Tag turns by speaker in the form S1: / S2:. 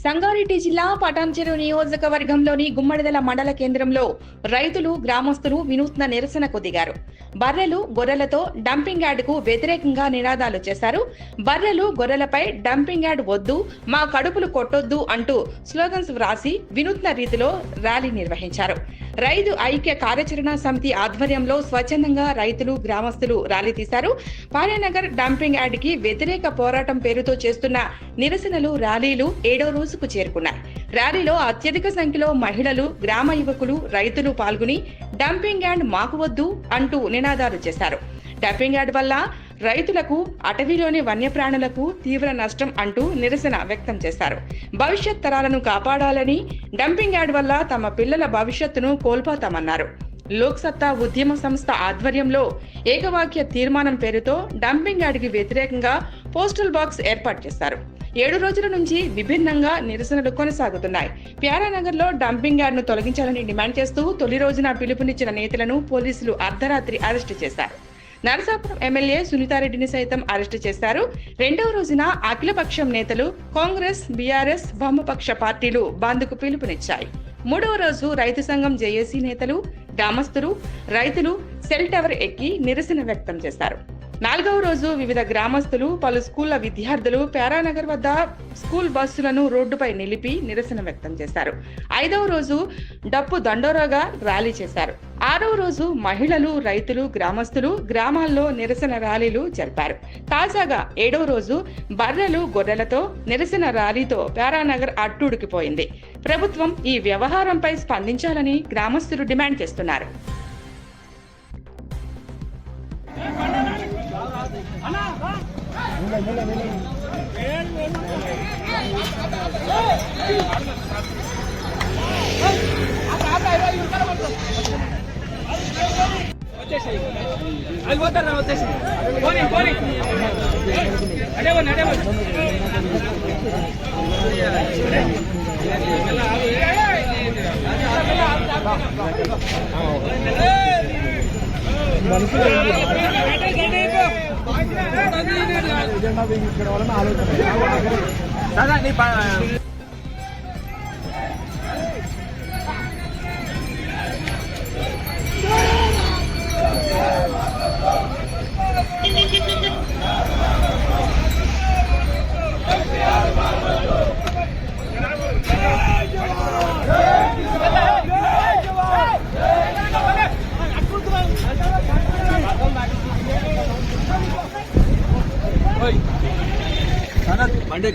S1: సంగారెడ్డి జిల్లా పటాన్చెరు నియోజకవర్గంలోని గుమ్మడిదల మండల కేంద్రంలో రైతులు గ్రామస్తులు వినూత్న నిరసనకు దిగారు. బర్రెలు గొర్రెలతో డంపింగ్ యార్డుకు వ్యతిరేకంగా నినాదాలు చేశారు. బర్రెలు గొర్రెలపై డంపింగ్ యార్డ్ వద్దు, మా కడుపులు కొట్టొద్దు అంటూ స్లోగన్స్ వ్రాసి వినూత్న రీతిలో ర్యాలీ నిర్వహించారు. రైతు ఐక్య కార్యాచరణ సమితి ఆధ్వర్యంలో స్వచ్ఛందంగా రైతులు గ్రామస్తులు ర్యాలీ తీశారు. పార్యానగర్ డంపింగ్ యార్డ్ కి వ్యతిరేక పోరాటం పేరుతో చేస్తున్న నిరసనలు ర్యాలీలు 7వ రోజుకు చేరుకున్నాయి. ర్యాలీలో అత్యధిక సంఖ్యలో మహిళలు, గ్రామ యువకులు, రైతులు పాల్గొని డంపింగ్ యార్డ్ మాకు వద్దు అంటూ నినాదాలు చేశారు. డంపింగ్ యార్డ్ వల్ల రైతులకు, అటవీలోని వన్యప్రాణులకు తీవ్ర నష్టం అంటూ నిరసన వ్యక్తం చేశారు. భవిష్యత్ తరాలను కాపాడాలని, డంపింగ్ యార్డ్ వల్ల తమ పిల్లల భవిష్యత్తును కోల్పోతామన్నారు. లోక్ సత్తా ఉద్యమ సంస్థ ఆధ్వర్యంలో ఏకవాక్య తీర్మానం పేరుతో డంపింగ్ యార్డ్కి వ్యతిరేకంగా పోస్టల్ బాక్స్ ఏర్పాటు చేశారు. 7 రోజుల నుంచి విభిన్నంగా నిరసనలు కొనసాగుతున్నాయి. ప్యారానగర్ లో డంపింగ్ యార్డ్ ను తొలగించాలని డిమాండ్ చేస్తూ తొలి రోజున పిలుపునిచ్చిన నేతలను పోలీసులు అర్ధరాత్రి అరెస్టు చేశారు. నరసాపురం ఎమ్మెల్యే సునీతారెడ్డిని సైతం అరెస్టు చేశారు. 2వ రోజున అఖిలపక్షం నేతలు, కాంగ్రెస్, బీఆర్ఎస్, వామపక్ష పార్టీలు బంద్కు పిలుపునిచ్చాయి. 3వ రోజు రైతు సంఘం జేఏసీ నేతలు, గ్రామస్తులు, రైతులు సెల్ టవర్ ఎక్కి నిరసన వ్యక్తం చేశారు. 4వ రోజు వివిధ గ్రామస్తులు, పలు స్కూళ్ల విద్యార్థులు ప్యారానగర్ వద్ద స్కూల్ బస్సులను రోడ్డుపై నిలిపి నిరసన వ్యక్తం చేశారు. 5వ రోజు డప్పు దండోరాగా ర్యాలీ చేశారు. 6వ రోజు మహిళలు, రైతులు, గ్రామస్తులు గ్రామాల్లో నిరసన ర్యాలీలు జరిపారు. తాజాగా 7వ రోజు బర్రెలు గొర్రెలతో నిరసన ర్యాలీతో ప్యారానగర్ అట్టుడికిపోయింది. ప్రభుత్వం ఈ వ్యవహారంపై స్పందించాలని గ్రామస్తులు డిమాండ్ చేస్తున్నారు.
S2: మండే